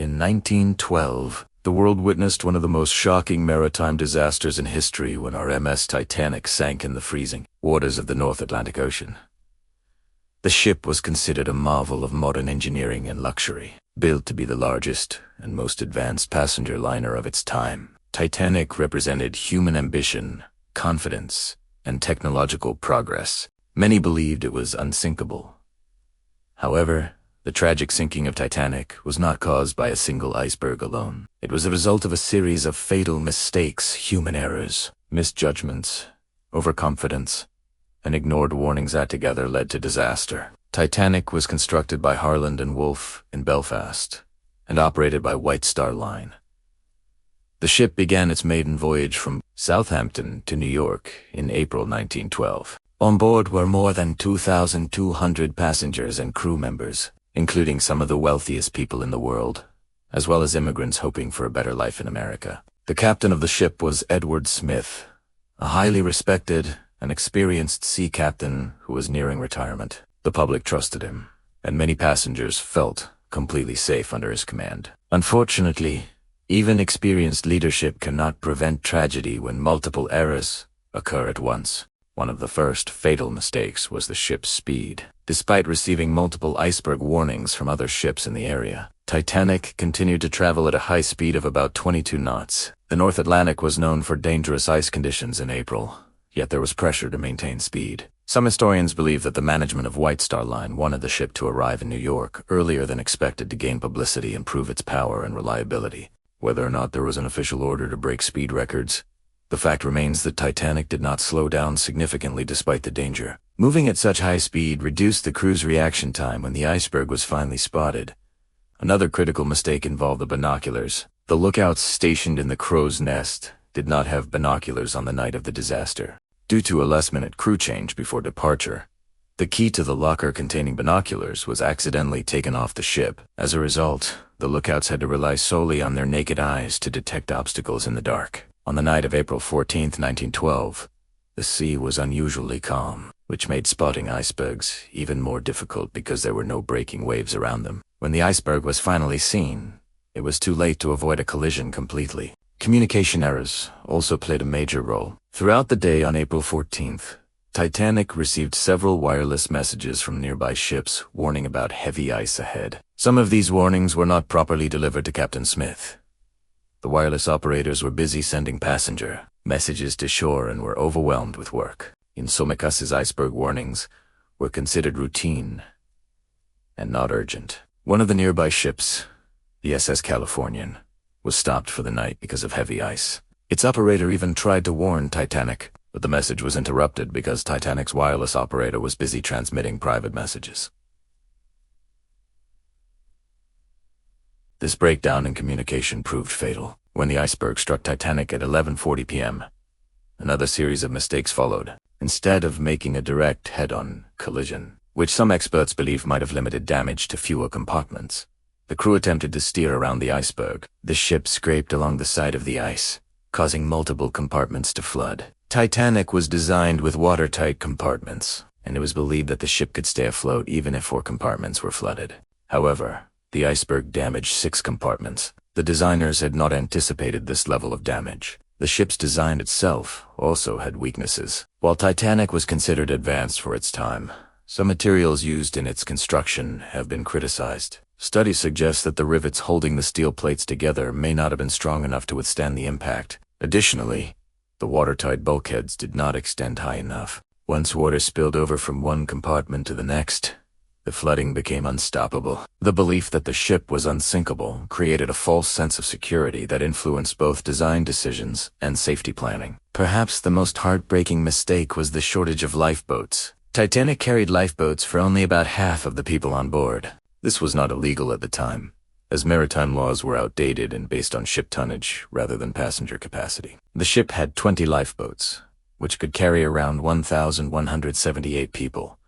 In 1912, the world witnessed one of the most shocking maritime disasters in history when our MS Titanic sank in the freezing waters of the North Atlantic Ocean. The ship was considered a marvel of modern engineering and luxury, built to be the largest and most advanced passenger liner of its time. Titanic represented human ambition, confidence, and technological progress. Many believed it was unsinkable. However, the tragic sinking of Titanic was not caused by a single iceberg alone. It was the result of a series of fatal mistakes, human errors, misjudgments, overconfidence, and ignored warnings that together led to disaster. Titanic was constructed by Harland and Wolff in Belfast and operated by White Star Line. The ship began its maiden voyage from Southampton to New York in April 1912. On board were more than 2,200 passengers and crew members, including some of the wealthiest people in the world, as well as immigrants hoping for a better life in America. The captain of the ship was Edward Smith, a highly respected and experienced sea captain who was nearing retirement. The public trusted him, and many passengers felt completely safe under his command. Unfortunately, even experienced leadership cannot prevent tragedy when multiple errors occur at once. One of the first fatal mistakes was the ship's speed. Despite receiving multiple iceberg warnings from other ships in the area, Titanic continued to travel at a high speed of about 22 knots. The North Atlantic was known for dangerous ice conditions in April, yet there was pressure to maintain speed. Some historians believe that the management of White Star Line wanted the ship to arrive in New York earlier than expected to gain publicity and prove its power and reliability. Whether or not there was an official order to break speed records, the fact remains that Titanic did not slow down significantly despite the danger. Moving at such high speed reduced the crew's reaction time when the iceberg was finally spotted. Another critical mistake involved the binoculars. The lookouts stationed in the crow's nest did not have binoculars on the night of the disaster. Due to a last-minute crew change before departure, the key to the locker containing binoculars was accidentally taken off the ship. As a result, the lookouts had to rely solely on their naked eyes to detect obstacles in the dark. On the night of April 14, 1912, the sea was unusually calm, which made spotting icebergs even more difficult because there were no breaking waves around them. When the iceberg was finally seen, it was too late to avoid a collision completely. Communication errors also played a major role. Throughout the day on April 14th, Titanic received several wireless messages from nearby ships warning about heavy ice ahead. Some of these warnings were not properly delivered to Captain Smith. The wireless operators were busy sending passenger messages to shore and were overwhelmed with work. In some cases, iceberg warnings were considered routine and not urgent. One of the nearby ships, the SS Californian, was stopped for the night because of heavy ice. Its operator even tried to warn Titanic, but the message was interrupted because Titanic's wireless operator was busy transmitting private messages. This breakdown in communication proved fatal. When the iceberg struck Titanic at 11:40 p.m., another series of mistakes followed. Instead of making a direct head-on collision, which some experts believe might have limited damage to fewer compartments, the crew attempted to steer around the iceberg. The ship scraped along the side of the ice, causing multiple compartments to flood. Titanic was designed with watertight compartments, and it was believed that the ship could stay afloat even if 4 compartments were flooded. However, the iceberg damaged 6 compartments. The designers had not anticipated this level of damage. The ship's design itself also had weaknesses. While Titanic was considered advanced for its time, some materials used in its construction have been criticized. Studies suggest that the rivets holding the steel plates together may not have been strong enough to withstand the impact. Additionally, the watertight bulkheads did not extend high enough. Once water spilled over from one compartment to the next, the flooding became unstoppable. The belief that the ship was unsinkable created a false sense of security that influenced both design decisions and safety planning. Perhaps the most heartbreaking mistake was the shortage of lifeboats. Titanic carried lifeboats for only about half of the people on board. This was not illegal at the time, as maritime laws were outdated and based on ship tonnage rather than passenger capacity. The ship had 20 lifeboats, which could carry around 1,178 people,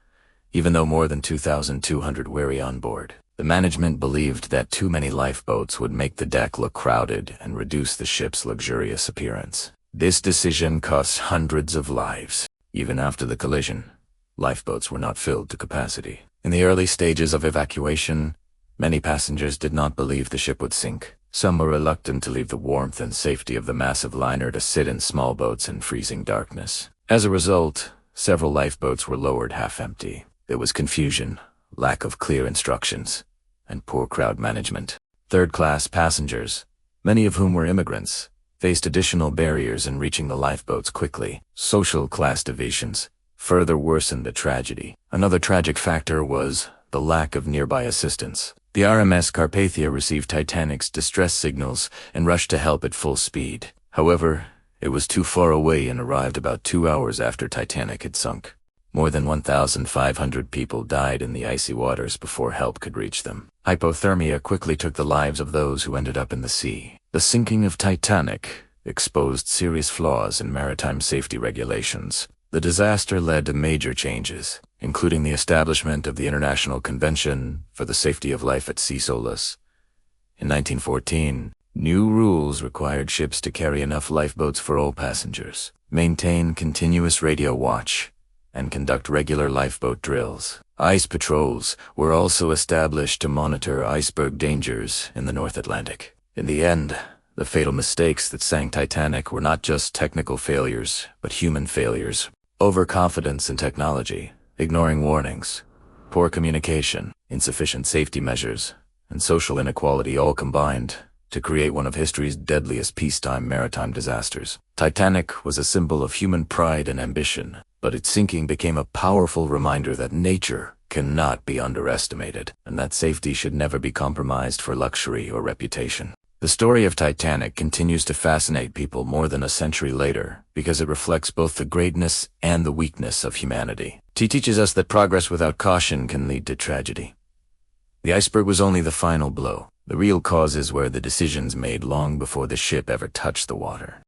even though more than 2,200 were on board. The management believed that too many lifeboats would make the deck look crowded and reduce the ship's luxurious appearance. This decision cost hundreds of lives. Even after the collision, lifeboats were not filled to capacity. In the early stages of evacuation, Many passengers did not believe the ship would sink. Some were reluctant to leave the warmth and safety of the massive liner to sit in small boats in freezing darkness. As a result, several lifeboats were lowered half empty. There was confusion, lack of clear instructions, and poor crowd management. Third-class passengers, many of whom were immigrants, faced additional barriers in reaching the lifeboats quickly. Social class divisions further worsened the tragedy. Another tragic factor was the lack of nearby assistance. The RMS Carpathia received Titanic's distress signals and rushed to help at full speed. However, it was too far away and arrived about 2 hours after Titanic had sunk. More than 1,500 people died in the icy waters before help could reach them. Hypothermia quickly took the lives of those who ended up in the sea. The sinking of Titanic exposed serious flaws in maritime safety regulations. The disaster led to major changes, including the establishment of the International Convention for the Safety of Life at Sea (SOLAS). In 1914, new rules required ships to carry enough lifeboats for all passengers, maintain continuous radio watch, and conduct regular lifeboat drills. Ice patrols were also established to monitor iceberg dangers in the North Atlantic. In the end, the fatal mistakes that sank Titanic were not just technical failures, but human failures. Overconfidence in technology, ignoring warnings, poor communication, insufficient safety measures, and social inequality all combined to create one of history's deadliest peacetime maritime disasters. Titanic was a symbol of human pride and ambition, but its sinking became a powerful reminder that nature cannot be underestimated, and that safety should never be compromised for luxury or reputation. The story of Titanic continues to fascinate people more than a century later because it reflects both the greatness and the weakness of humanity. It teaches us that progress without caution can lead to tragedy. The iceberg was only the final blow. The real causes were the decisions made long before the ship ever touched the water.